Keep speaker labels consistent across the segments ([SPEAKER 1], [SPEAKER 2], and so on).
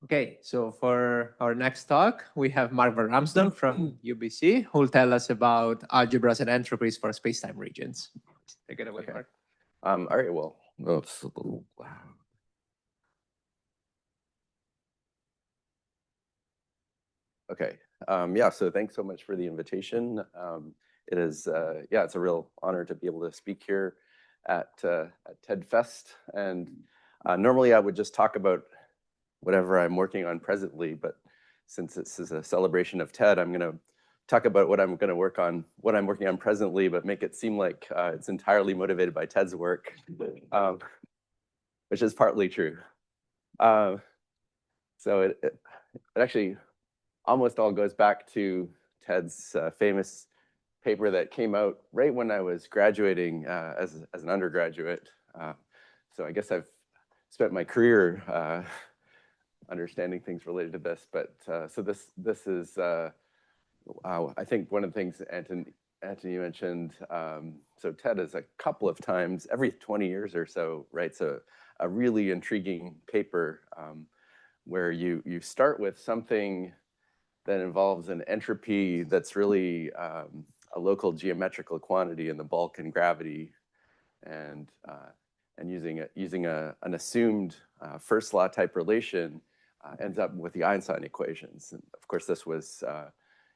[SPEAKER 1] Okay, so for our next talk, we have Mark Raamsdonk from UBC, who will tell us about algebras and entropies for spacetime regions. Take it away,
[SPEAKER 2] Okay.
[SPEAKER 1] Mark.
[SPEAKER 2] All right, well, it's a little loud. Okay, yeah, so thanks so much for the invitation. It is, yeah, it's a real honor to be able to speak here at TED Fest. And normally I would just talk about whatever I'm working on presently, but since this is a celebration of TED, I'm going to talk about what I'm working on presently, but make it seem like it's entirely motivated by TED's work, which is partly true. So it actually almost all goes back to TED's famous paper that came out right when I was graduating as an undergraduate. So I guess I've spent my career understanding things related to this, but so this is I think one of the things Anthony mentioned. So TED is a couple of times every 20 years or so writes a really intriguing paper where you start with something that involves an entropy that's really a local geometrical quantity in the bulk and gravity, and using an assumed first law type relation ends up with the Einstein equations. And of course, this was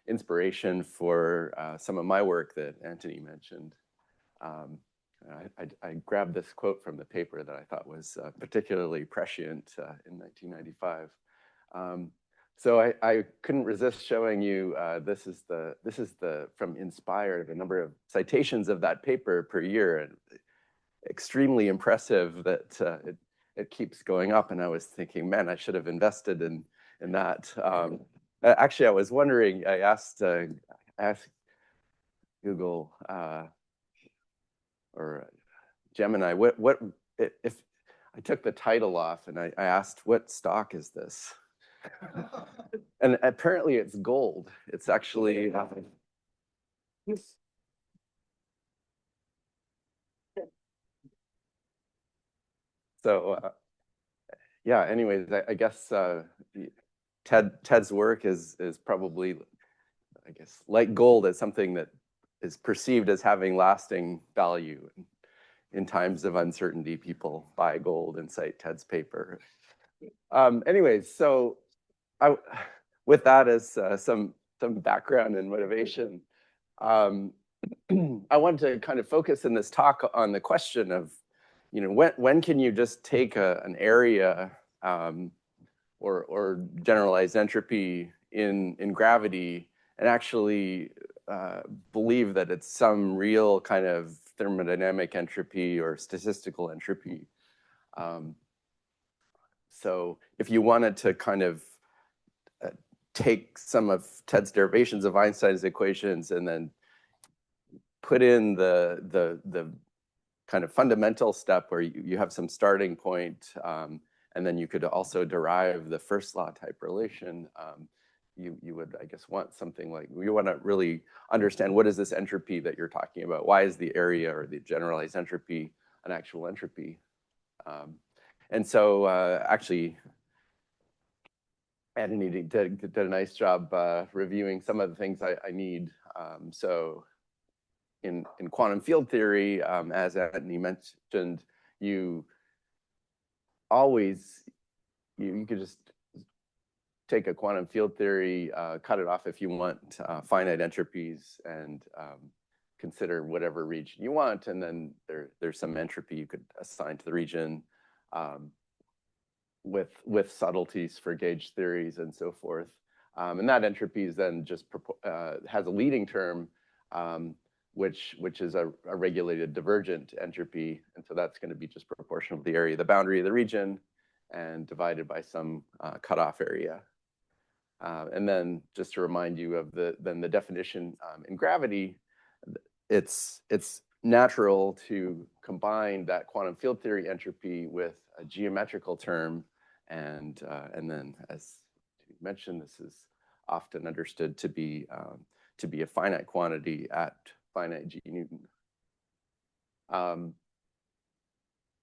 [SPEAKER 2] inspiration for some of my work that Anthony mentioned. I grabbed this quote from the paper that I thought was particularly prescient in 1995. So I couldn't resist showing you this is the from Inspire, the number of citations of that paper per year, and extremely impressive that it keeps going up. And I was thinking, man, I should have invested in that. Actually, I was wondering. I asked Google or Gemini, what if I took the title off and I asked, what stock is this? And apparently it's gold. It's actually so yeah. Anyways, I guess TED's work is probably, I guess, like gold, as something that is perceived as having lasting value. In times of uncertainty, people buy gold and cite TED's paper. Anyways, so with that as some background and motivation, I wanted to kind of focus in this talk on the question of, when can you just take an area or generalized entropy in gravity and actually believe that it's some real kind of thermodynamic entropy or statistical entropy. So if you wanted to kind of take some of TED's derivations of Einstein's equations and then put in the kind of fundamental step where you have some starting point, and then you could also derive the first law type relation, you would, I guess, want something like, you want to really understand, what is this entropy that you're talking about? Why is the area or the generalized entropy an actual entropy? And so actually, Anthony did a nice job reviewing some of the things I need. So in quantum field theory, as Anthony mentioned, you could just take a quantum field theory, cut it off if you want finite entropies, and consider whatever region you want, and then there's some entropy you could assign to the region, with subtleties for gauge theories and so forth. And that entropy is then just has a leading term, which is a regulated divergent entropy, and so that's going to be just proportional to the area of the boundary of the region and divided by some cutoff area. And then just to remind you of the definition in gravity, it's natural to combine that quantum field theory entropy with a geometrical term, and then, as you mentioned, this is often understood to be a finite quantity at finite g Newton.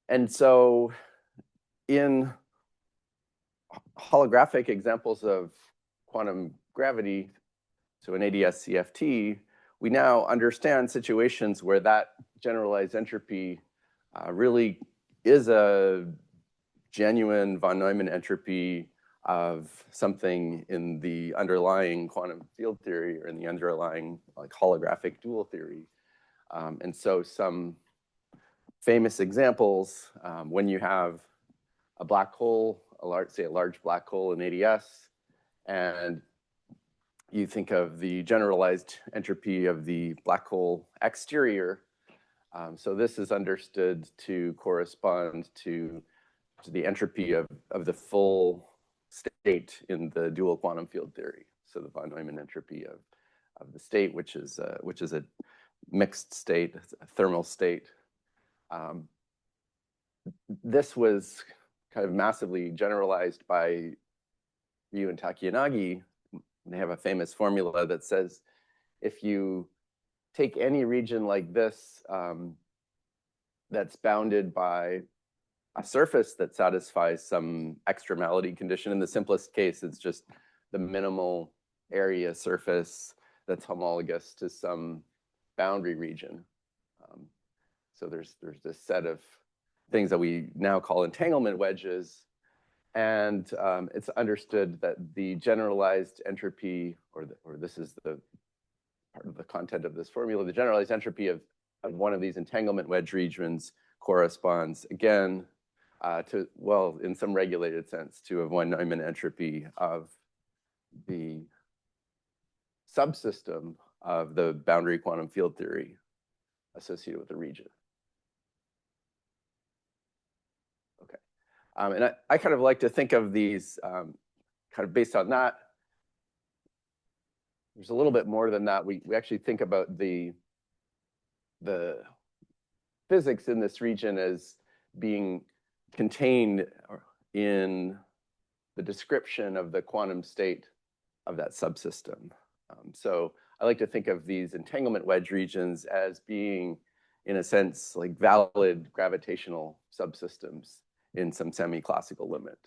[SPEAKER 2] And so in holographic examples of quantum gravity, so in ADS CFT, we now understand situations where that generalized entropy really is a genuine von Neumann entropy of something in the underlying quantum field theory or in the underlying like holographic dual theory. And so some famous examples, when you have a black hole, say a large black hole in ADS, and you think of the generalized entropy of the black hole exterior. So this is understood to correspond to the entropy of the full state in the dual quantum field theory. So the von Neumann entropy of the state, which is a mixed state, a thermal state. This was kind of massively generalized by Ryu and Takiyanagi. They have a famous formula that says if you take any region like this that's bounded by a surface that satisfies some extremality condition, in the simplest case, it's just the minimal area surface that's homologous to some boundary region. So there's this set of things that we now call entanglement wedges. And it's understood that the generalized entropy, or this is the part of the content of this formula, the generalized entropy of one of these entanglement wedge regions corresponds, again, to, well, in some regulated sense, to a von Neumann entropy of the subsystem of the boundary quantum field theory associated with the region. And I kind of like to think of these kind of based on that. There's a little bit more than that. We actually think about the physics in this region as being contained in the description of the quantum state of that subsystem. So I like to think of these entanglement wedge regions as being, in a sense, like valid gravitational subsystems in some semi-classical limit.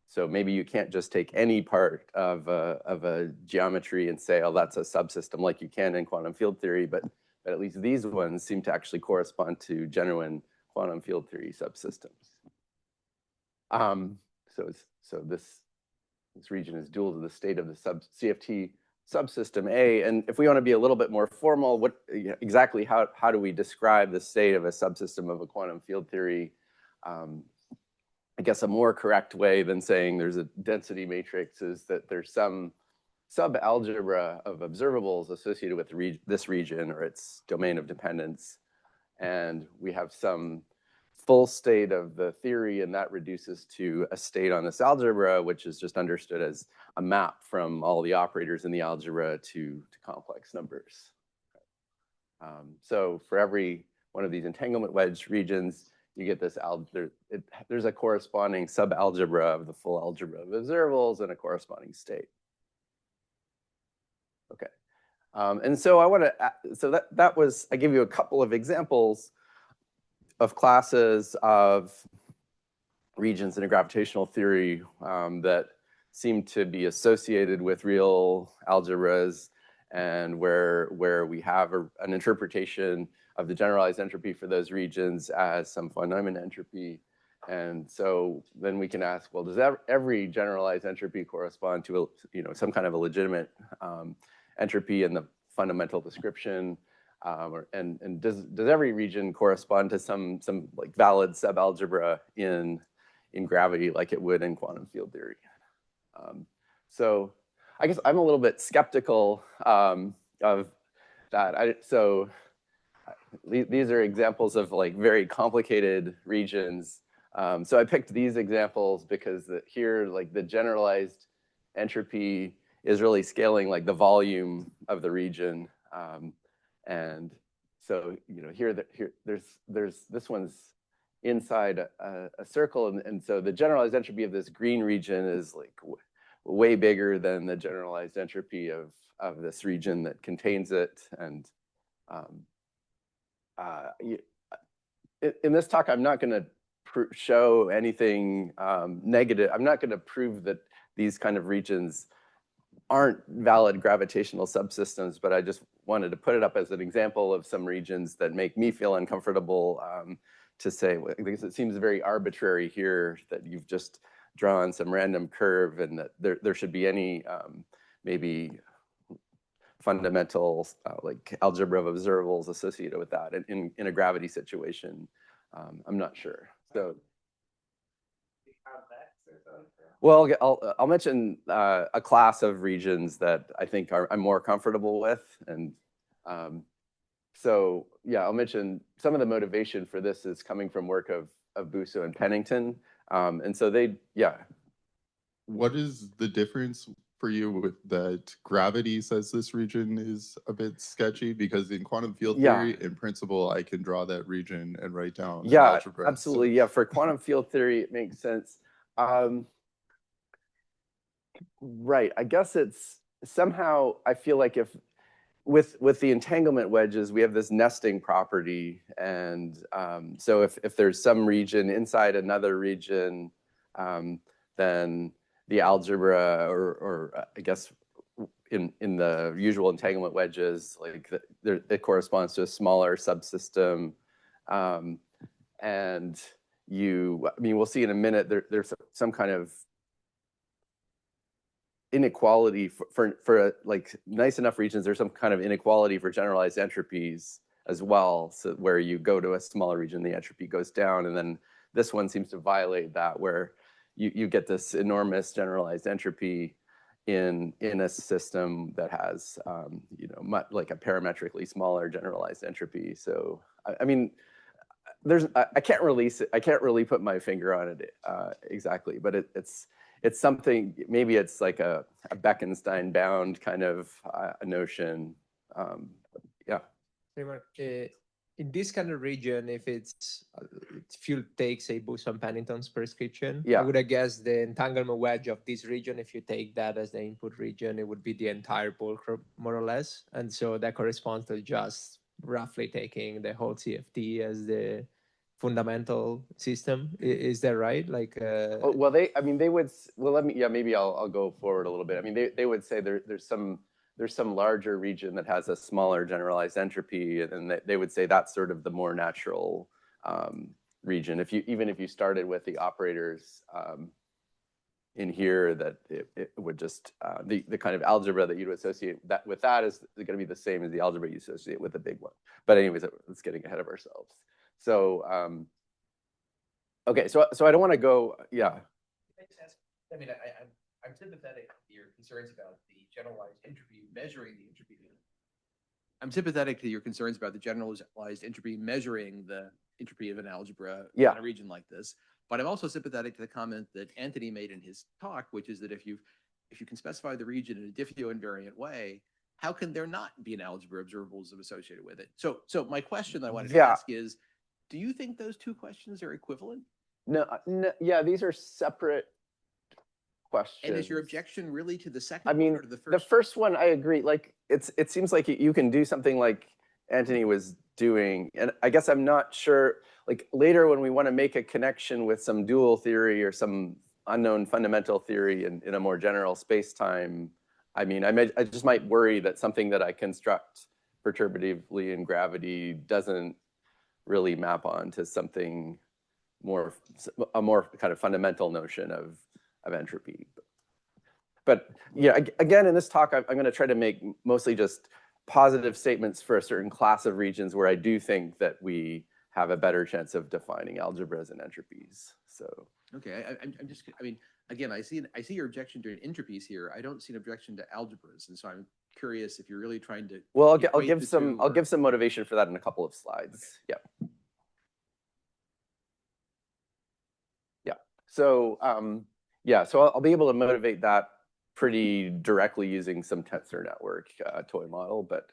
[SPEAKER 2] So maybe you can't just take any part of a geometry and say, oh, that's a subsystem like you can in quantum field theory, but at least these ones seem to actually correspond to genuine quantum field theory subsystems. So this region is dual to the state of the CFT subsystem A. And if we want to be a little bit more formal, exactly how do we describe the state of a subsystem of a quantum field theory? I guess a more correct way than saying there's a density matrix is that there's some subalgebra of observables associated with this region or its domain of dependence. And we have some full state of the theory, and that reduces to a state on this algebra, which is just understood as a map from all the operators in the algebra to complex numbers. So for every one of these entanglement wedge regions, you get this, there's a corresponding subalgebra of the full algebra of observables and a corresponding state. Okay. And so I gave you a couple of examples of classes of regions in a gravitational theory that seem to be associated with real algebras and where we have an interpretation of the generalized entropy for those regions as some von Neumann entropy. And so then we can ask, well, does every generalized entropy correspond to some kind of a legitimate entropy in the fundamental description? And does every region correspond to some like valid subalgebra in gravity like it would in quantum field theory? So I guess I'm a little bit skeptical of that. So these are examples of like very complicated regions. So I picked these examples because here, like the generalized entropy is really scaling like the volume of the region. And so, there's this one's inside a circle. And so the generalized entropy of this green region is like way bigger than the generalized entropy of this region that contains it. And in this talk, I'm not going to show anything negative. I'm not going to prove that these kind of regions aren't valid gravitational subsystems, but I just wanted to put it up as an example of some regions that make me feel uncomfortable to say, because it seems very arbitrary here that you've just drawn some random curve and that there should be any maybe fundamental like algebra of observables associated with that in a gravity situation. I'm not sure. So, well, I'll mention a class of regions that I think I'm more comfortable with, and so yeah, I'll mention some of the motivation for this is coming from work of Busso and Pennington, and so yeah.
[SPEAKER 3] What is the difference for you with that gravity says this region is a bit sketchy? Because in quantum field theory, in principle, I can draw that region and write down algebra.
[SPEAKER 2] Absolutely. Yeah, for quantum field theory, it makes sense. Right. I guess it's somehow, I feel like if with the entanglement wedges, we have this nesting property. And so if there's some region inside another region, then the algebra, or I guess in the usual entanglement wedges, like it corresponds to a smaller subsystem. And we'll see in a minute, there's some kind of inequality for like nice enough regions. There's some kind of inequality for generalized entropies as well. So where you go to a smaller region, the entropy goes down, and then this one seems to violate that, where you get this enormous generalized entropy in a system that has like a parametrically smaller generalized entropy. So I mean, I can't really put my finger on it exactly, but it's something. Maybe it's like a Bekenstein bound kind of a notion. Yeah.
[SPEAKER 1] In this kind of region, if it's field takes a Busso and Pennington's prescription,
[SPEAKER 2] yeah,
[SPEAKER 1] I would have guessed the entanglement wedge of this region, if you take that as the input region, it would be the entire fulcrum, more or less. And so that corresponds to just roughly taking the whole CFT as the fundamental system. Is that right? Like,
[SPEAKER 2] well, they would. Well, maybe I'll go forward a little bit. I mean, they would say there's some larger region that has a smaller generalized entropy, and they would say that's sort of the more natural region. Even if you started with the operators in here, that it would just the kind of algebra that you'd associate with that is going to be the same as the algebra you associate with the big one. But anyways, it's getting ahead of ourselves. So okay, so I don't want to go. Yeah.
[SPEAKER 1] I mean, I'm sympathetic to your concerns about the generalized entropy measuring the entropy. I'm sympathetic to your concerns about the generalized entropy measuring the entropy of an algebra in a region like this. But I'm also sympathetic to the comment that Anthony made in his talk, which is that if you can specify the region in a diffeo invariant way, how can there not be an algebra observables associated with it? So my question that I wanted to ask is, do you think those two questions are equivalent?
[SPEAKER 2] No, yeah, these are separate questions.
[SPEAKER 1] And is your objection really to the second
[SPEAKER 2] one
[SPEAKER 1] or to the first?
[SPEAKER 2] The first one, I agree. Like it seems like you can do something like Anthony was doing, and I guess I'm not sure. Like later, when we want to make a connection with some dual theory or some unknown fundamental theory in a more general space-time, I mean, I just might worry that something that I construct perturbatively in gravity doesn't really map onto something a more kind of fundamental notion of entropy. But yeah, again, in this talk, I'm going to try to make mostly just positive statements for a certain class of regions where I do think that we have a better chance of defining algebras and entropies. So
[SPEAKER 1] okay, I mean, again, I see your objection to entropies here. I don't see an objection to algebras, and so I'm curious if you're really trying to.
[SPEAKER 2] Well, I'll give some motivation for that in a couple of slides. Yeah. So so I'll be able to motivate that pretty directly using some tensor network toy model, but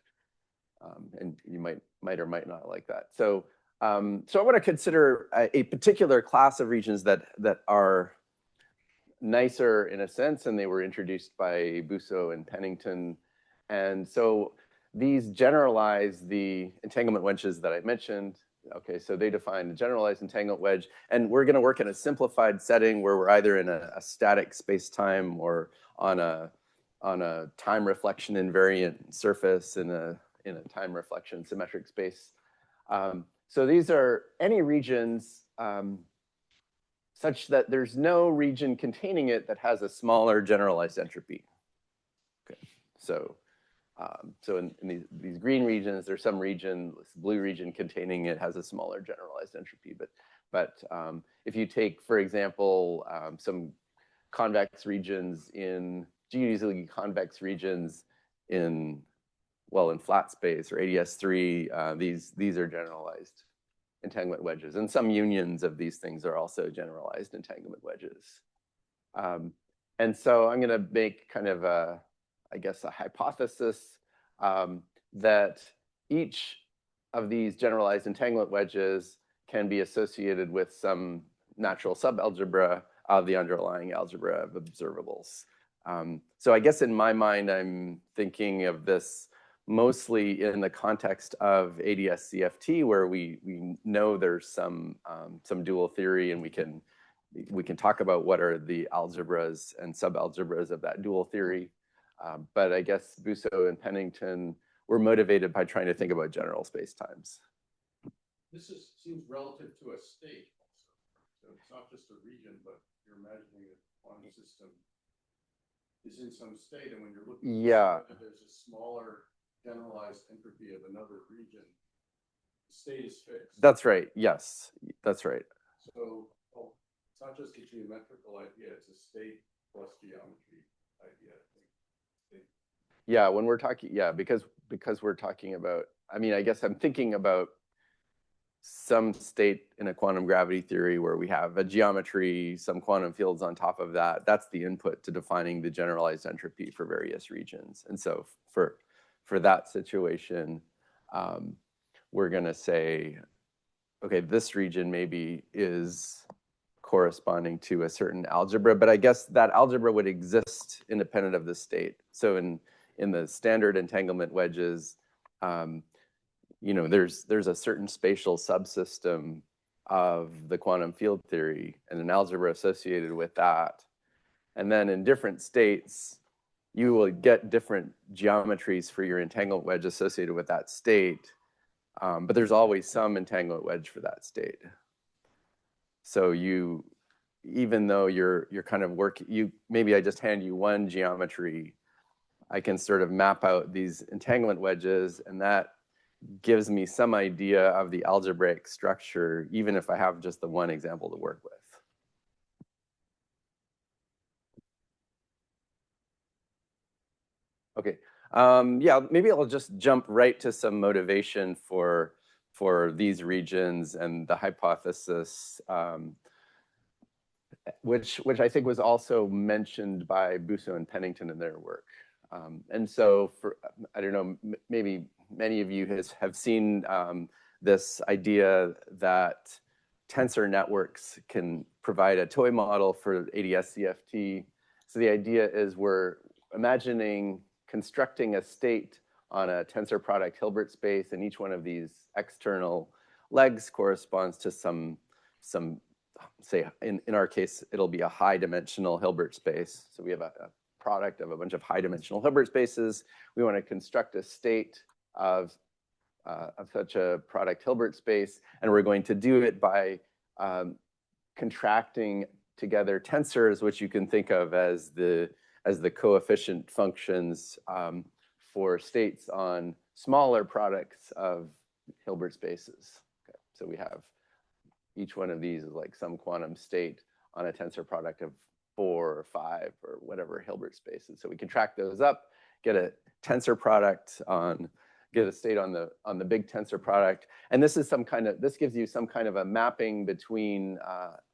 [SPEAKER 2] and you might or might not like that. So I want to consider a particular class of regions that are nicer in a sense, and they were introduced by Busso and Pennington. And so these generalize the entanglement wedges that I mentioned. Okay, so they define a generalized entanglement wedge, and we're going to work in a simplified setting where we're either in a static space-time or on a time reflection invariant surface in a time reflection symmetric space. So these are any regions such that there's no region containing it that has a smaller generalized entropy. Okay, so in these green regions, there's some region, this blue region containing it has a smaller generalized entropy. But if you take, for example, some convex regions in geodesically convex regions in flat space or ADS3, these are generalized entanglement wedges, and some unions of these things are also generalized entanglement wedges. And so I'm going to make kind of a hypothesis that each of these generalized entanglement wedges can be associated with some natural subalgebra of the underlying algebra of observables. So I guess in my mind, I'm thinking of this mostly in the context of ADS-CFT, where we know there's some dual theory, and we can talk about what are the algebras and subalgebras of that dual theory. But I guess Busso and Pennington were motivated by trying to think about general spacetimes.
[SPEAKER 4] This seems relative to a state also. So it's not just a region, but you're imagining a quantum system is in some state, and when you're looking at there's a smaller generalized entropy of another region, the state is fixed.
[SPEAKER 2] That's right. Yes, that's right.
[SPEAKER 4] So it's not just a geometrical idea, it's a state plus geometry idea, I think.
[SPEAKER 2] Yeah, when we're talking, because we're talking about, I mean, I guess I'm thinking about some state in a quantum gravity theory where we have a geometry, some quantum fields on top of that. That's the input to defining the generalized entropy for various regions. And so for that situation, we're going to say, okay, this region maybe is corresponding to a certain algebra, but I guess that algebra would exist independent of the state. So in the standard entanglement wedges, there's a certain spatial subsystem of the quantum field theory and an algebra associated with that. And then in different states, you will get different geometries for your entanglement wedge associated with that state. But there's always some entanglement wedge for that state. So even though you're kind of maybe I just hand you one geometry, I can sort of map out these entanglement wedges, and that gives me some idea of the algebraic structure, even if I have just the one example to work with. Okay, maybe I'll just jump right to some motivation for these regions and the hypothesis, which I think was also mentioned by Busso and Pennington in their work. And so I don't know, maybe many of you have seen this idea that tensor networks can provide a toy model for ADS-CFT. So the idea is we're imagining constructing a state on a tensor product Hilbert space, and each one of these external legs corresponds to some say, in our case, it'll be a high dimensional Hilbert space. So we have a product of a bunch of high dimensional Hilbert spaces. We want to construct a state of such a product Hilbert space, and we're going to do it by contracting together tensors, which you can think of as the coefficient functions for states on smaller products of Hilbert spaces. Okay. So we have each one of these is like some quantum state on a tensor product of 4 or 5 or whatever Hilbert spaces. So we contract those up, get a tensor product get a state on the big tensor product, and this gives you some kind of a mapping between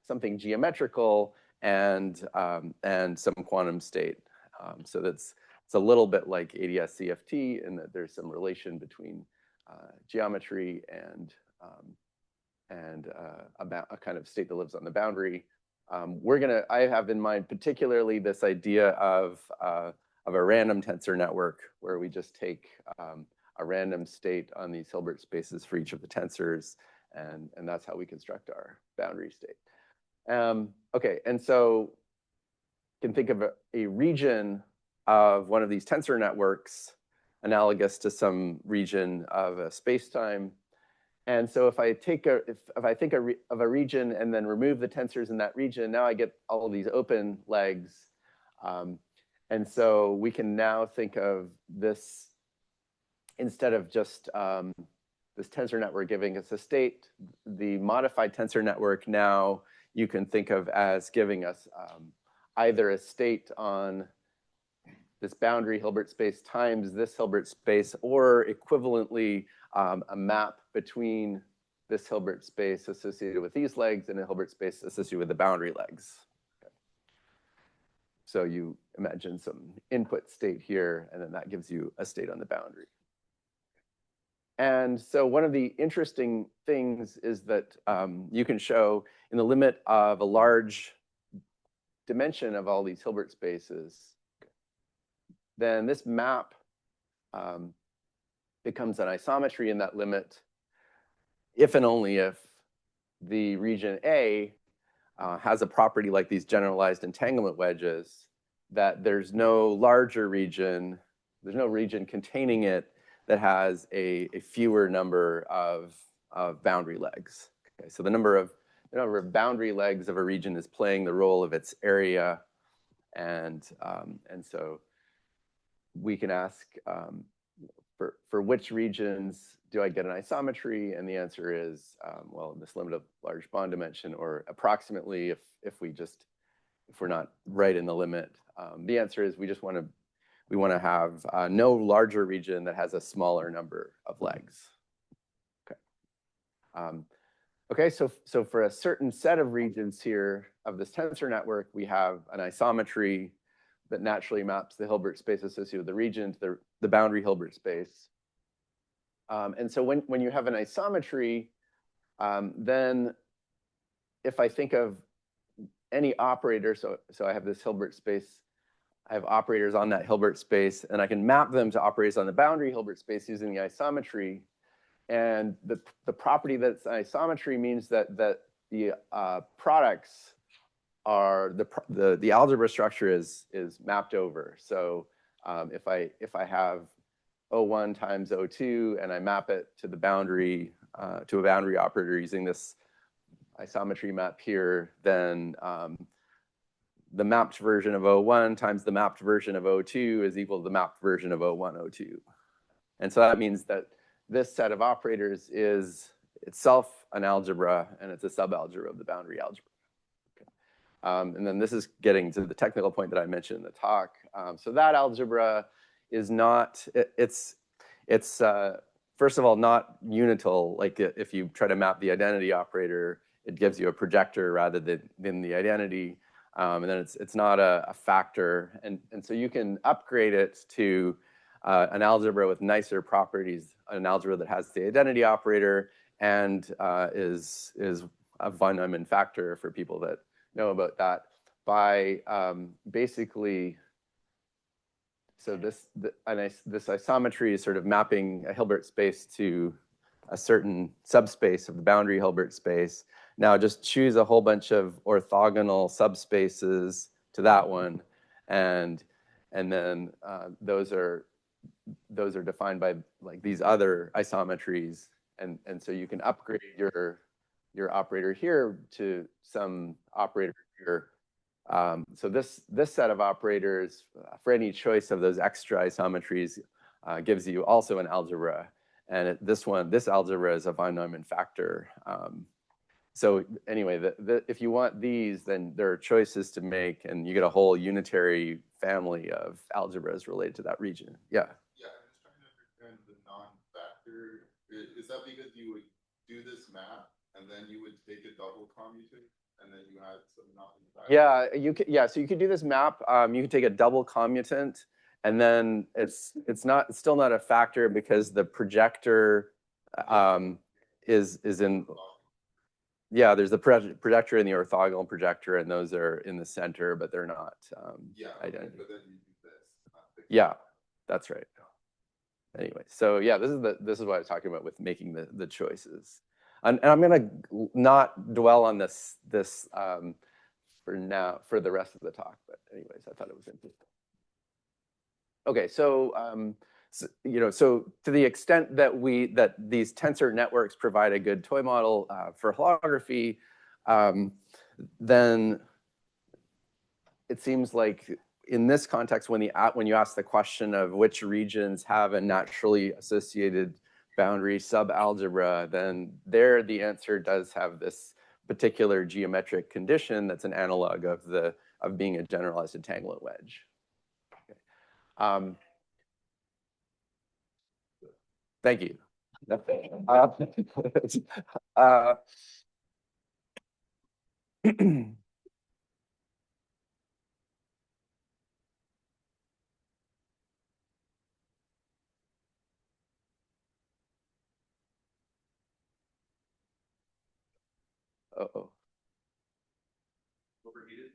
[SPEAKER 2] something geometrical and some quantum state. So it's a little bit like ADS-CFT in that there's some relation between geometry and a kind of state that lives on the boundary. I have in mind particularly this idea of a random tensor network where we just take a random state on these Hilbert spaces for each of the tensors, And that's how we construct our boundary state. Okay, and so you can think of a region of one of these tensor networks analogous to some region of a space-time. And so if I think of a region and then remove the tensors in that region, now I get all of these open legs. And so we can now think of this, instead of just this tensor network giving us a state, the modified tensor network now you can think of as giving us either a state on this boundary Hilbert space times this Hilbert space, or equivalently a map between this Hilbert space associated with these legs and a Hilbert space associated with the boundary legs. Okay. So you imagine some input state here, and then that gives you a state on the boundary. And so one of the interesting things is that you can show in the limit of a large dimension of all these Hilbert spaces, then this map becomes an isometry in that limit if and only if the region A has a property like these generalized entanglement wedges, that there's no larger region, there's no region containing it that has a fewer number of boundary legs. Okay, so the number of boundary legs of a region is playing the role of its area, and so we can ask for which regions do I get an isometry, and the answer is well, in this limit of large bond dimension, or approximately if we're not right in the limit. The answer is we want to have no larger region that has a smaller number of legs. Okay. Okay, so for a certain set of regions here of this tensor network, we have an isometry that naturally maps the Hilbert space associated with the region to the boundary Hilbert space. And so when you have an isometry, then if I think of any operator, so I have this Hilbert space, I have operators on that Hilbert space, and I can map them to operators on the boundary Hilbert space using the isometry. And the property that's an isometry means that the products are the algebra structure is mapped over. So if I have O1 times O2 and I map it to the boundary to a boundary operator using this isometry map here, then the mapped version of O1 times the mapped version of O2 is equal to the mapped version of O1, O2. And so that means that this set of operators is itself an algebra, and it's a subalgebra of the boundary algebra. Okay. And then this is getting to the technical point that I mentioned in the talk. So that algebra is not, it's first of all, not unital. Like if you try to map the identity operator, it gives you a projector rather than the identity. And then it's not a factor. And so you can upgrade it to an algebra with nicer properties, an algebra that has the identity operator and is a von Neumann factor for people that know about that, by basically, so this isometry is sort of mapping a Hilbert space to a certain subspace of the boundary Hilbert space. Now just choose a whole bunch of orthogonal subspaces to that one, and then those are defined by like these other isometries, and so you can upgrade your operator here to some operator here. So this set of operators for any choice of those extra isometries gives you also an algebra, and this algebra is a von Neumann factor. So anyway, if you want these, then there are choices to make, and you get a whole unitary family of algebras related to that region. Yeah.
[SPEAKER 3] Yeah, I'm just trying to understand the non-factor. Is that because you would do this map and then you would take a double commutant and then you had some non-factor?
[SPEAKER 2] Yeah, so you could do this map. You could take a double commutant, and then it's still not a factor because the projector is in. Yeah, there's the projector and the orthogonal projector, and those are in the center, but they're not identity.
[SPEAKER 3] But then you do this.
[SPEAKER 2] Yeah, that's right. Anyway, so yeah, this is what I was talking about with making the choices. And I'm going to not dwell on this for now, for the rest of the talk. But anyways, I thought it was interesting. Okay, so so to the extent that these tensor networks provide a good toy model for holography, then it seems like in this context, when you ask the question of which regions have a naturally associated boundary subalgebra, then there the answer does have this particular geometric condition that's an analog of being a generalized entanglement wedge. Okay. Thank you. Uh-oh.
[SPEAKER 1] Overheated?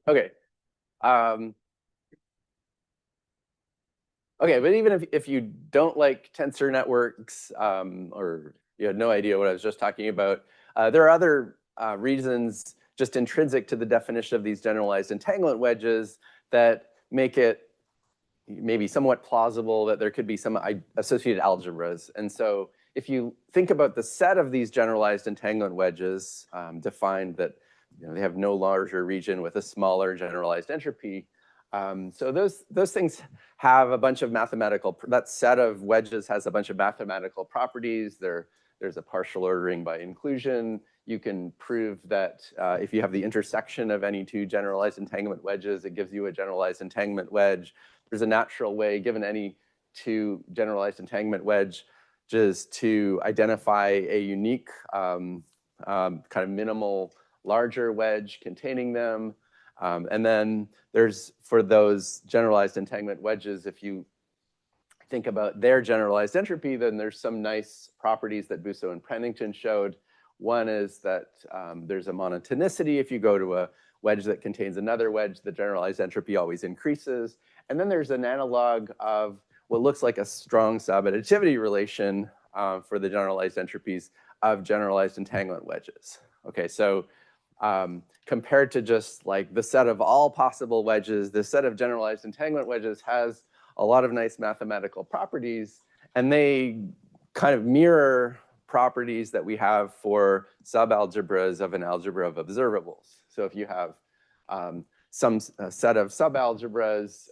[SPEAKER 2] Okay. Okay, but even if you don't like tensor networks, or you had no idea what I was just talking about, there are other reasons just intrinsic to the definition of these generalized entanglement wedges that make it maybe somewhat plausible that there could be some associated algebras. And so if you think about the set of these generalized entanglement wedges, defined that they have no larger region with a smaller generalized entropy, so those things have a bunch of mathematical, that set of wedges has a bunch of mathematical properties. There's a partial ordering by inclusion. You can prove that if you have the intersection of any two generalized entanglement wedges, it gives you a generalized entanglement wedge. There's a natural way, given any two generalized entanglement wedges, to identify a unique kind of minimal larger wedge containing them. And then there's, for those generalized entanglement wedges, if you think about their generalized entropy, then there's some nice properties that Busso and Pennington showed. One is that there's a monotonicity. If you go to a wedge that contains another wedge, the generalized entropy always increases. And then there's an analog of what looks like a strong subadditivity relation for the generalized entropies of generalized entanglement wedges. Okay, so compared to just like the set of all possible wedges, the set of generalized entanglement wedges has a lot of nice mathematical properties, and they kind of mirror properties that we have for subalgebras of an algebra of observables. So if you have some set of subalgebras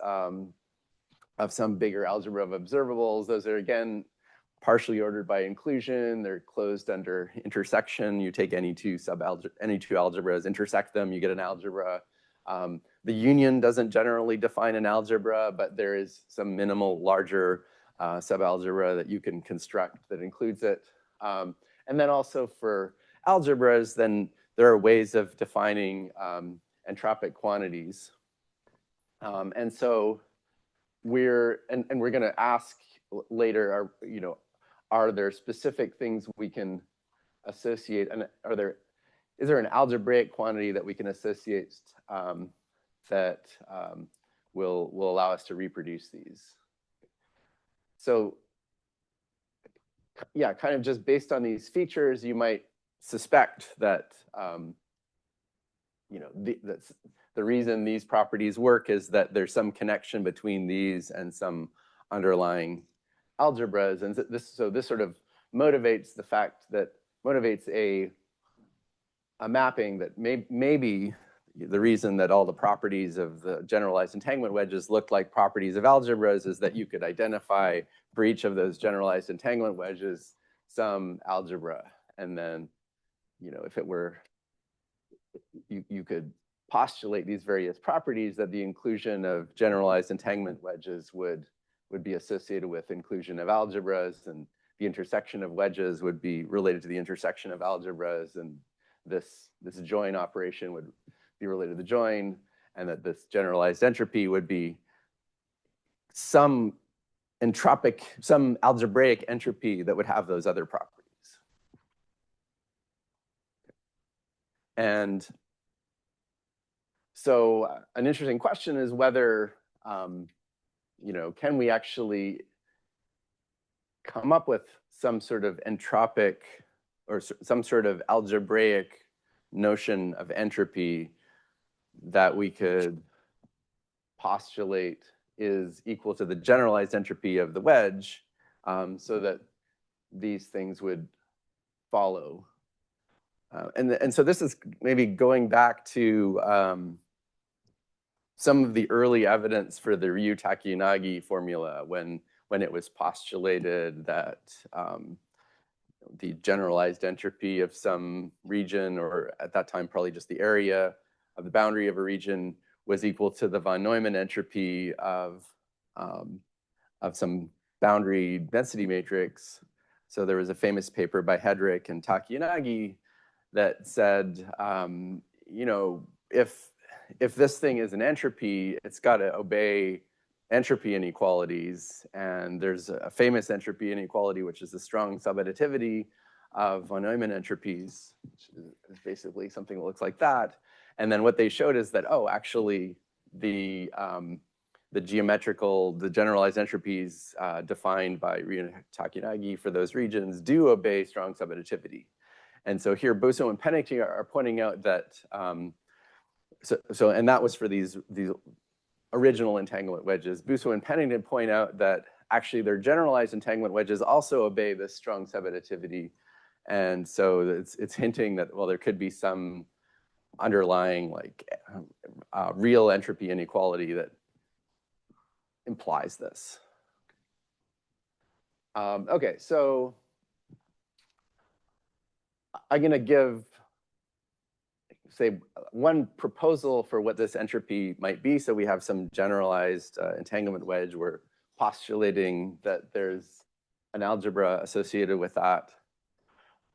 [SPEAKER 2] of some bigger algebra of observables, those are again partially ordered by inclusion. They're closed under intersection. You take any two algebras, intersect them, you get an algebra. The union doesn't generally define an algebra, but there is some minimal larger subalgebra that you can construct that includes it. And then also for algebras, then there are ways of defining entropic quantities. And so we're going to ask later, are there specific things we can associate, and is there an algebraic quantity that we can associate that will allow us to reproduce these? So yeah, kind of just based on these features, you might suspect that the reason these properties work is that there's some connection between these and some underlying algebras, and this sort of motivates a mapping that maybe the reason that all the properties of the generalized entanglement wedges look like properties of algebras is that you could identify for each of those generalized entanglement wedges some algebra, and then if it were, you could postulate these various properties that the inclusion of generalized entanglement wedges would be associated with inclusion of algebras, and the intersection of wedges would be related to the intersection of algebras, and this join operation would be related to the join, and that this generalized entropy would be some algebraic entropy that would have those other properties. And So an interesting question is whether, can we actually come up with some sort of entropic or some sort of algebraic notion of entropy that we could postulate is equal to the generalized entropy of the wedge, so that these things would follow. And so this is maybe going back to some of the early evidence for the Ryu-Takayanagi formula when it was postulated that the generalized entropy of some region, or at that time probably just the area of the boundary of a region, was equal to the von Neumann entropy of some boundary density matrix. So there was a famous paper by Hedrick and Takayanagi that said, if this thing is an entropy, it's got to obey entropy inequalities. And there's a famous entropy inequality, which is the strong subadditivity of von Neumann entropies, which is basically something that looks like that. And then what they showed is that, actually, the generalized entropies defined by Ryu-Takayanagi for those regions do obey strong subadditivity. And so here, Bousseau and Pennington are pointing out that, and that was for these original entanglement wedges. Bousseau and Pennington point out that actually their generalized entanglement wedges also obey this strong subadditivity. And so it's hinting that, well, there could be some underlying real entropy inequality that implies this. Okay, so I'm going to say one proposal for what this entropy might be. So we have some generalized entanglement wedge. We're postulating that there's an algebra associated with that.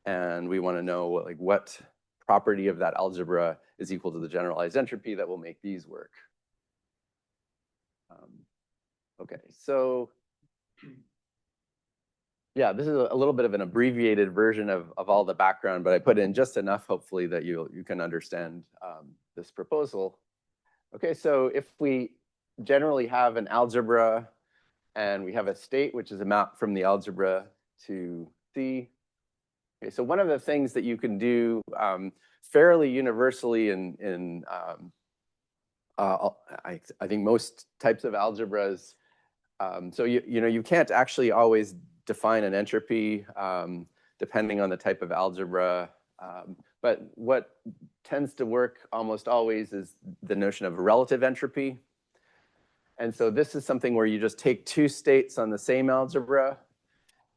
[SPEAKER 2] And we want to know what property of that algebra is equal to the generalized entropy that will make these work. Okay, so yeah, this is a little bit of an abbreviated version of all the background, but I put in just enough, hopefully, that you can understand this proposal. Okay, so if we generally have an algebra and we have a state, which is a map from the algebra to C. Okay, so one of the things that you can do fairly universally in I think most types of algebras, so you can't actually always define an entropy depending on the type of algebra. But what tends to work almost always is the notion of relative entropy. And so this is something where you just take two states on the same algebra,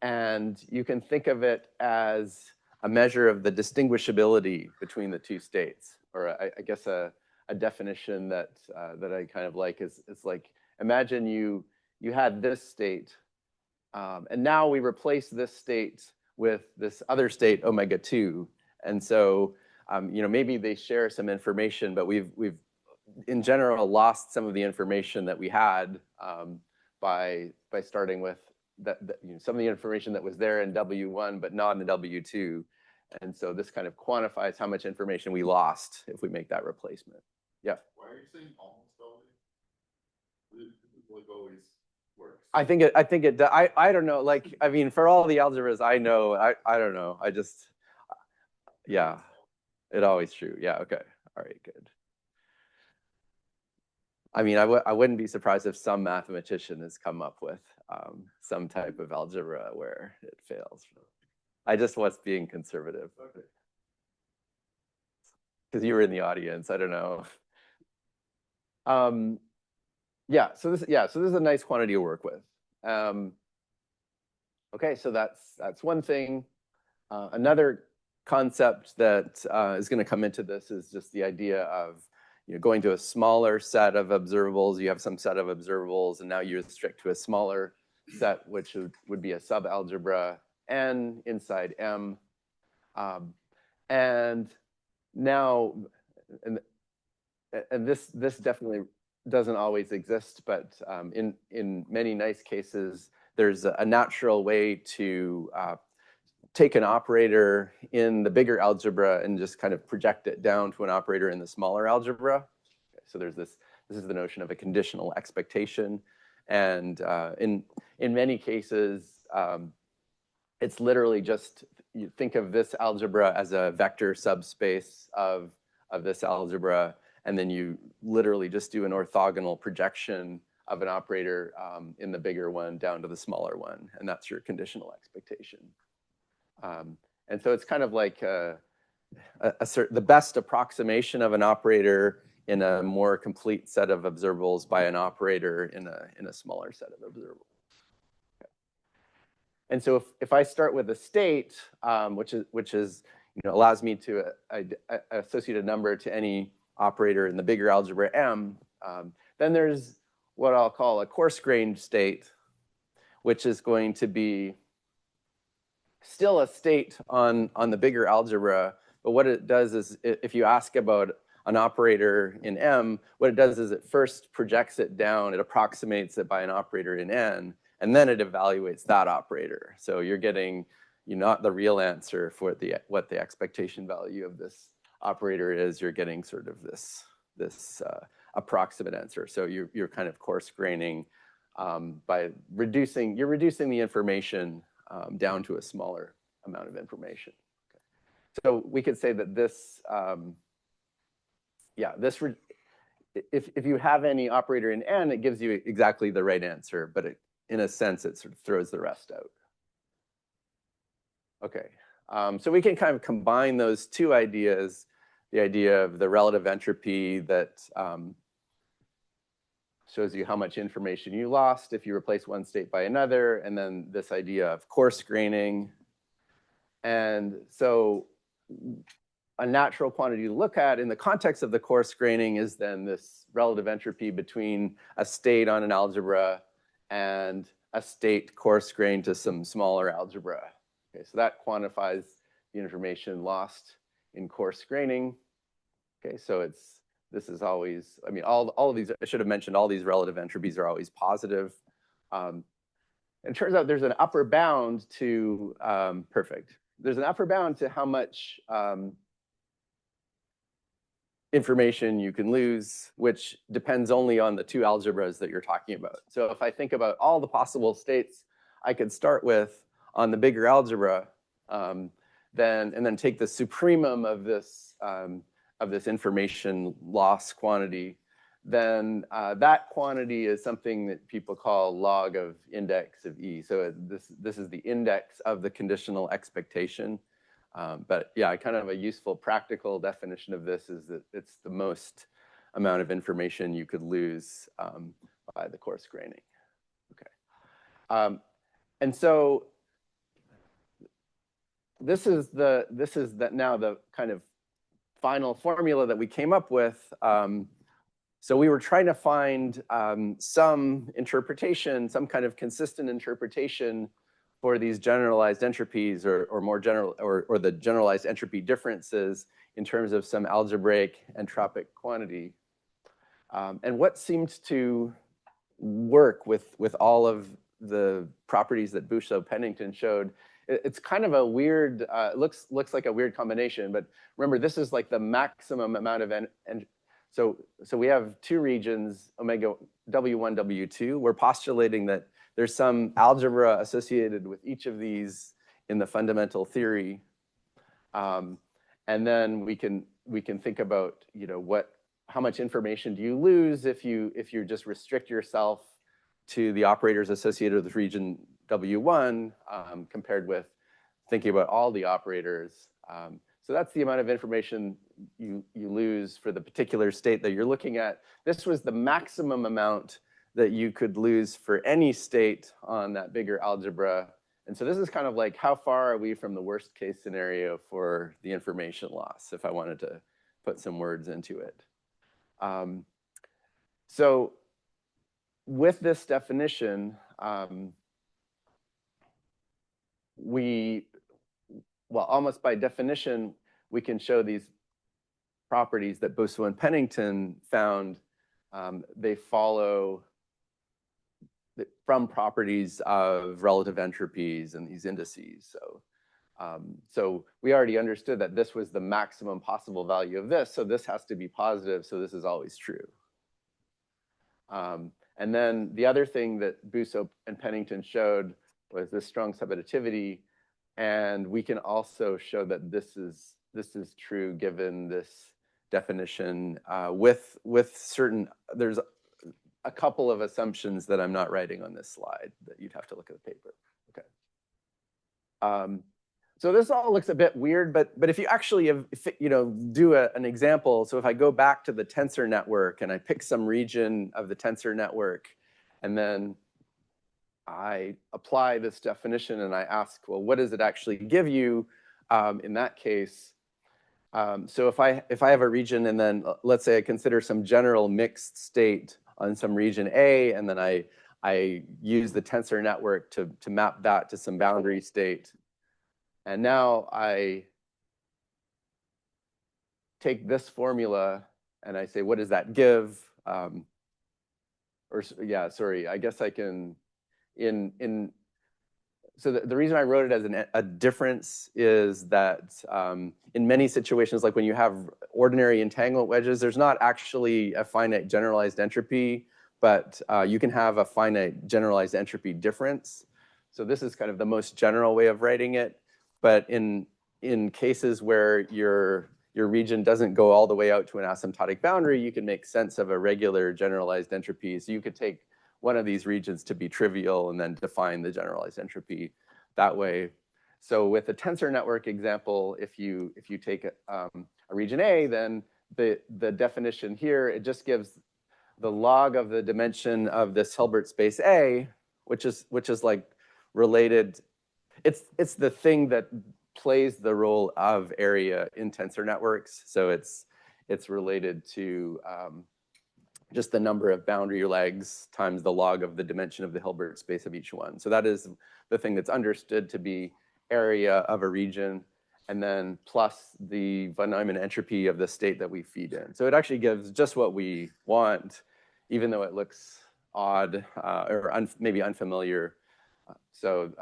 [SPEAKER 2] and you can think of it as a measure of the distinguishability between the two states. Or I guess a definition that I kind of like is like, imagine you had this state, and now we replace this state with this other state, omega 2. And so, maybe they share some information, but we've in general lost some of the information that we had by starting with some of the information that was there in W1, but not in W2. And so this kind of quantifies how much information we lost if we make that replacement. Yeah.
[SPEAKER 3] Why are you saying almost always? It always works.
[SPEAKER 2] I think it. I don't know. For all the algebras I know, I don't know. Yeah, it's always true. Yeah. Okay. All right. Good. I wouldn't be surprised if some mathematician has come up with some type of algebra where it fails. I just was being conservative. Because you were in the audience. I don't know. So this is a nice quantity to work with. Okay, so that's one thing. Another concept that is going to come into this is just the idea of going to a smaller set of observables. You have some set of observables, and now you restrict to a smaller set, which would be a subalgebra N inside M. And now, and this definitely doesn't always exist, but in many nice cases, there's a natural way to take an operator in the bigger algebra and just kind of project it down to an operator in the smaller algebra. So there's this is the notion of a conditional expectation. And in many cases, it's literally just, you think of this algebra as a vector subspace of this algebra, and then you literally just do an orthogonal projection of an operator in the bigger one down to the smaller one, and that's your conditional expectation. And so it's kind of like the best approximation of an operator in a more complete set of observables by an operator in a smaller set of observables. Okay. And so if I start with a state, which is allows me to associate a number to any operator in the bigger algebra M, then there's what I'll call a coarse-grained state, which is going to be still a state on the bigger algebra, but what it does is, if you ask about an operator in M, what it does is it first projects it down, it approximates it by an operator in N, and then it evaluates that operator. So you're getting not the real answer for what the expectation value of this operator is. You're getting sort of this approximate answer. So you're kind of coarse graining by reducing the information down to a smaller amount of information. Okay. So we could say that this, if you have any operator in N, it gives you exactly the right answer, but in a sense, it sort of throws the rest out. Okay, so we can kind of combine those two ideas, the idea of the relative entropy that shows you how much information you lost if you replace one state by another, and then this idea of coarse graining. And so a natural quantity to look at in the context of the coarse graining is then this relative entropy between a state on an algebra and a state coarse grained to some smaller algebra. Okay, so that quantifies the information lost in coarse graining. Okay, so this is always, I mean, all of these, I should have mentioned, all these relative entropies are always positive. It turns out there's an upper bound to, perfect. There's an upper bound to how much information you can lose, which depends only on the two algebras that you're talking about. So if I think about all the possible states I could start with on the bigger algebra, and then take the supremum of this information loss quantity, then that quantity is something that people call log of index of E. So this is the index of the conditional expectation. But yeah, kind of a useful practical definition of this is that it's the most amount of information you could lose by the coarse graining. Okay, and so this is now the kind of final formula that we came up with. So we were trying to find some interpretation, some kind of consistent interpretation for these generalized entropies, or more general, or the generalized entropy differences in terms of some algebraic entropic quantity. And what seemed to work with all of the properties that Bouchot-Pennington showed, it's kind of a weird, looks like a weird combination, but remember, this is like the maximum amount of so we have two regions, omega W1, W2. We're postulating that there's some algebra associated with each of these in the fundamental theory. And then we can think about, how much information do you lose if you just restrict yourself to the operators associated with region W1 compared with thinking about all the operators. So that's the amount of information you lose for the particular state that you're looking at. This was the maximum amount that you could lose for any state on that bigger algebra. And so this is kind of like, how far are we from the worst case scenario for the information loss, if I wanted to put some words into it. So with this definition, almost by definition, we can show these properties that Bouchot and Pennington found. They follow from properties of relative entropies and these indices. So So we already understood that this was the maximum possible value of this, so this has to be positive, so this is always true. And then the other thing that Busso and Pennington showed was this strong subadditivity, and we can also show that this is true given this definition with certain, there's a couple of assumptions that I'm not writing on this slide that you'd have to look at the paper. Okay. So this all looks a bit weird, but if you actually do an example, so if I go back to the tensor network and I pick some region of the tensor network, and then I apply this definition and I ask, well, what does it actually give you in that case? So if I have a region and then let's say I consider some general mixed state on some region A, and then I use the tensor network to map that to some boundary state. And now I take this formula and I say, what does that give? Sorry, I guess I can, so the reason I wrote it as a difference is that in many situations, like when you have ordinary entanglement wedges, there's not actually a finite generalized entropy, but you can have a finite generalized entropy difference. So this is kind of the most general way of writing it. But in cases where your region doesn't go all the way out to an asymptotic boundary, you can make sense of a regular generalized entropy. So you could take one of these regions to be trivial and then define the generalized entropy that way. So with the tensor network example, if you take a region A, then the definition here, it just gives the log of the dimension of this Hilbert space A, which is like related. It's the thing that plays the role of area in tensor networks. So it's related to just the number of boundary legs times the log of the dimension of the Hilbert space of each one. So that is the thing that's understood to be area of a region, and then plus the von Neumann entropy of the state that we feed in. So it actually gives just what we want, even though it looks odd or maybe unfamiliar. So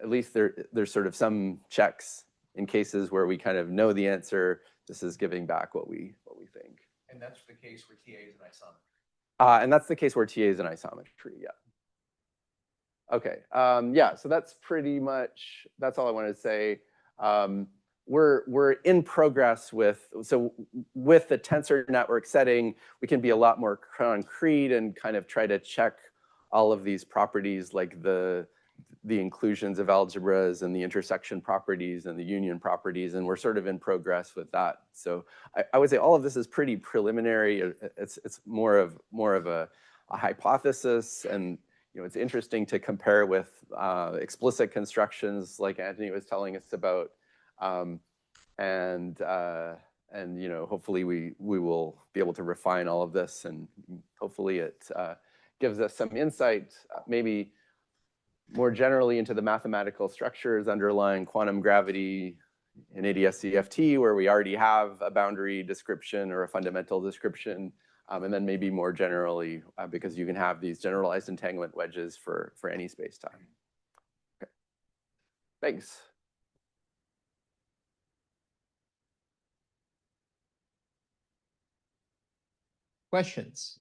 [SPEAKER 2] at least there's sort of some checks in cases where we kind of know the answer. This is giving back what we think.
[SPEAKER 1] And that's the case where TA is an isometry.
[SPEAKER 2] And that's the case where TA is an isometry, yeah. Okay, yeah, so that's pretty much, that's all I wanted to say. We're in progress with the tensor network setting, we can be a lot more concrete and kind of try to check all of these properties like the inclusions of algebras and the intersection properties and the union properties, and we're sort of in progress with that. So I would say all of this is pretty preliminary. It's more of a hypothesis, and it's interesting to compare with explicit constructions like Anthony was telling us about, and hopefully we will be able to refine all of this, and hopefully it gives us some insight, maybe more generally into the mathematical structures underlying quantum gravity in ADS-CFT, where we already have a boundary description or a fundamental description, and then maybe more generally, because you can have these generalized entanglement wedges for any space-time. Okay. Thanks.
[SPEAKER 5] Questions?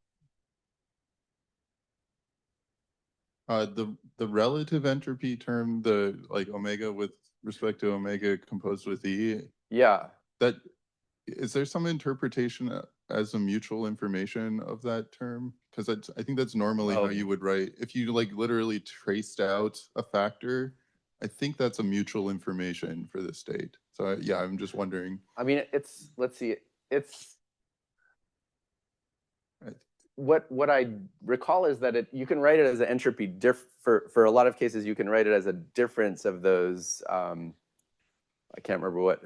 [SPEAKER 3] The relative entropy term, the like omega with respect to omega composed with E.
[SPEAKER 2] Yeah.
[SPEAKER 3] That is there some interpretation as a mutual information of that term? Because I think that's normally how you would write. If you like literally traced out a factor, I think that's a mutual information for the state. So yeah, I'm just wondering.
[SPEAKER 2] I mean, let's see, what I recall is that you can write it as an entropy for a lot of cases. You can write it as a difference of those. I can't remember what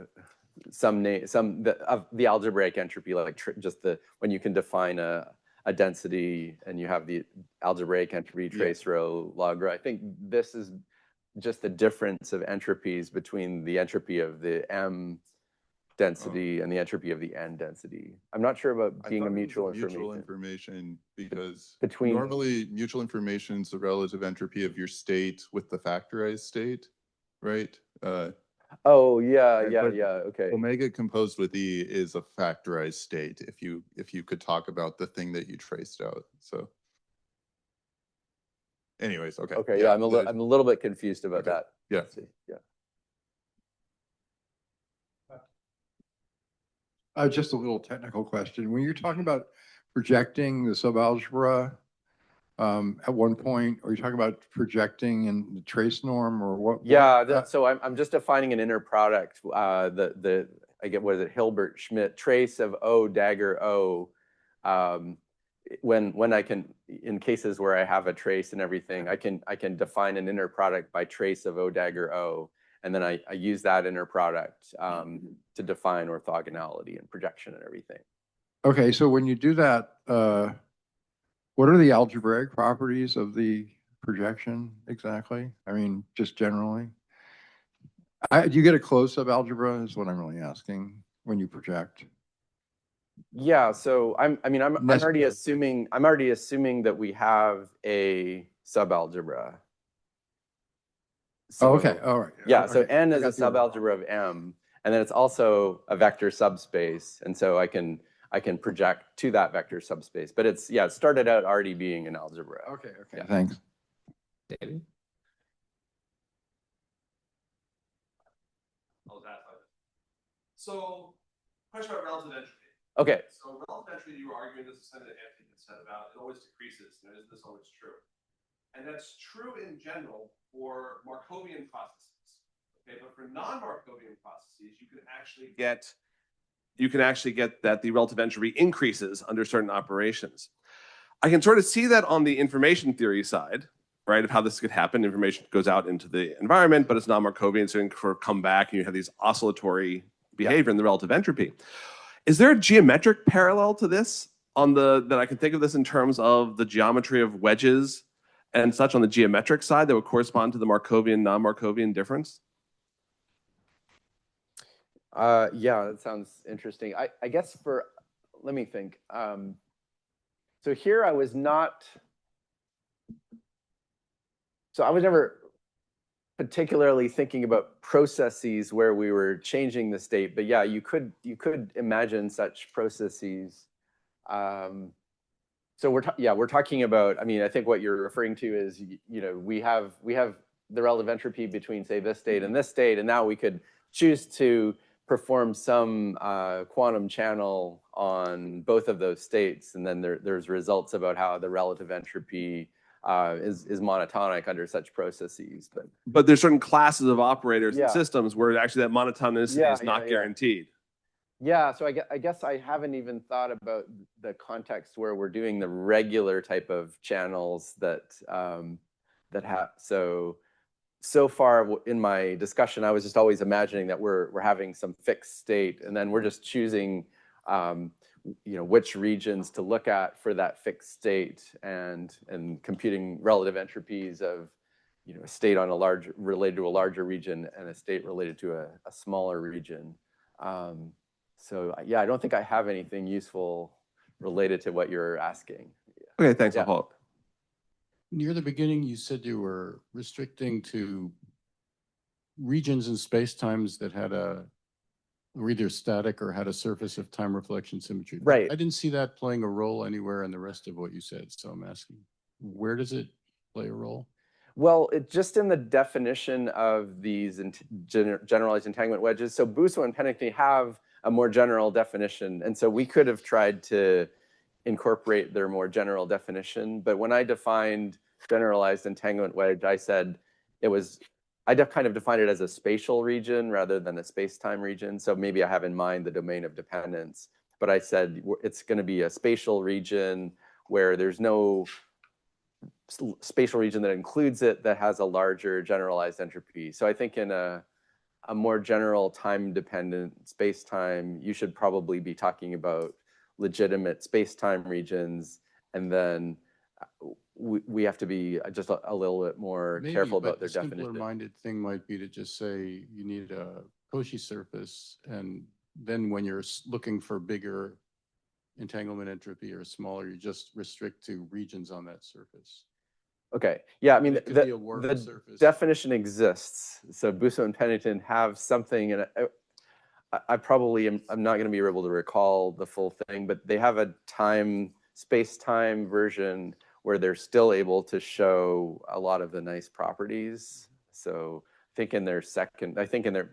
[SPEAKER 2] of the algebraic entropy, like just when you can define a density and you have the algebraic entropy trace row log row. I think this is just the difference of entropies between the entropy of the M density and the entropy of the N density. I'm not sure about being a mutual
[SPEAKER 3] information because normally mutual information is the relative entropy of your state with the factorized state, right?
[SPEAKER 2] Oh, yeah,
[SPEAKER 3] Right,
[SPEAKER 2] yeah,
[SPEAKER 3] but
[SPEAKER 2] yeah, okay.
[SPEAKER 3] Omega composed with E is a factorized state. If you could talk about the thing that you traced out. So, anyways, okay.
[SPEAKER 2] Okay, yeah, I'm a little bit confused about
[SPEAKER 3] Okay,
[SPEAKER 2] that.
[SPEAKER 3] yeah.
[SPEAKER 2] Let's see, yeah.
[SPEAKER 6] Just a little technical question. When you're talking about projecting the subalgebra, at one point, are you talking about projecting in the trace norm or what?
[SPEAKER 2] Yeah, so I'm just defining an inner product. I get, what is it, Hilbert Schmidt trace of O dagger O. When I can, in cases where I have a trace and everything, I can define an inner product by trace of O dagger O, and then I use that inner product to define orthogonality and projection and everything.
[SPEAKER 6] Okay, so when you do that, what are the algebraic properties of the projection exactly? I mean, just generally. Do you get a closed subalgebra is what I'm really asking when you project.
[SPEAKER 2] Yeah, so I'm already
[SPEAKER 6] Necessary.
[SPEAKER 2] assuming that we have a subalgebra.
[SPEAKER 6] Oh,
[SPEAKER 2] So,
[SPEAKER 6] okay, all right.
[SPEAKER 2] yeah, so
[SPEAKER 6] Okay.
[SPEAKER 2] N
[SPEAKER 6] I
[SPEAKER 2] is a
[SPEAKER 6] got the order.
[SPEAKER 2] subalgebra of M, and then it's also a vector subspace, and so I can project to that vector subspace. But it started out already being an algebra.
[SPEAKER 6] Okay,
[SPEAKER 2] Yeah.
[SPEAKER 6] thanks.
[SPEAKER 5] David?
[SPEAKER 7] So, question about relative entropy.
[SPEAKER 2] Okay.
[SPEAKER 7] So relative entropy, you were arguing this is something that Anthony had said about it always decreases. And is this always true? And that's true in general for Markovian processes. Okay, but for non-Markovian processes, you can actually get that the relative entropy increases under certain operations. I can sort of see that on the information theory side, right, of how this could happen. Information goes out into the environment, but it's not Markovian, so it can come back, and you have these oscillatory behavior in the relative entropy. Is there a geometric parallel to this that I can think of this in terms of the geometry of wedges and such on the geometric side that would correspond to the Markovian, non-Markovian difference?
[SPEAKER 2] Yeah, that sounds interesting. I guess let me think. So here I was never particularly thinking about processes where we were changing the state, but yeah, you could imagine such processes. So we're talking about. I mean, I think what you're referring to is we have the relative entropy between, say, this state and this state, and now we could choose to perform some quantum channel on both of those states, and then there's results about how the relative entropy is monotonic under such processes.
[SPEAKER 7] But there's certain classes of operators
[SPEAKER 2] Yeah.
[SPEAKER 7] and systems where actually that monotonicity is not guaranteed.
[SPEAKER 2] Yeah, so I guess I haven't even thought about the context where we're doing the regular type of channels that have so far in my discussion, I was just always imagining that we're having some fixed state, and then we're just choosing which regions to look at for that fixed state, and computing relative entropies of a state on related to a larger region and a state related to a smaller region. So yeah, I don't think I have anything useful related to what you're asking.
[SPEAKER 7] Okay, thanks.
[SPEAKER 2] Yeah.
[SPEAKER 7] I'll follow up.
[SPEAKER 4] Near the beginning, you said you were restricting to regions and spacetimes that were either static or had a surface of time reflection symmetry.
[SPEAKER 2] Right.
[SPEAKER 4] I didn't see that playing a role anywhere in the rest of what you said, so I'm asking, where does it play a role?
[SPEAKER 2] Well, it's just in the definition of these generalized entanglement wedges. So Busso and Pennington have a more general definition, and so we could have tried to incorporate their more general definition. But when I defined generalized entanglement wedge, I said I kind of defined it as a spatial region rather than a space-time region. So maybe I have in mind the domain of dependence, but I said it's going to be a spatial region where there's no spatial region that includes it that has a larger generalized entropy. So I think in a more general time-dependent space-time, you should probably be talking about legitimate space-time regions, and then we have to be just a little bit more careful about their definition.
[SPEAKER 4] Maybe, but a simpler-minded thing might be to just say you need a Cauchy surface, and then when you're looking for bigger entanglement entropy or smaller, you just restrict to regions on that surface.
[SPEAKER 2] Okay, yeah, I mean,
[SPEAKER 3] It could be a
[SPEAKER 2] the
[SPEAKER 3] work surface.
[SPEAKER 2] definition exists. So Busso and Pennington have something, and I probably I'm not going to be able to recall the full thing, but they have a space-time version where they're still able to show a lot of the nice properties. So I think in their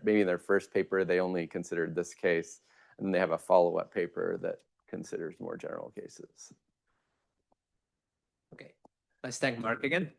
[SPEAKER 2] maybe in their first paper, they only considered this case, and then they have a follow-up paper that considers more general cases.
[SPEAKER 5] Okay, let's thank Mark again.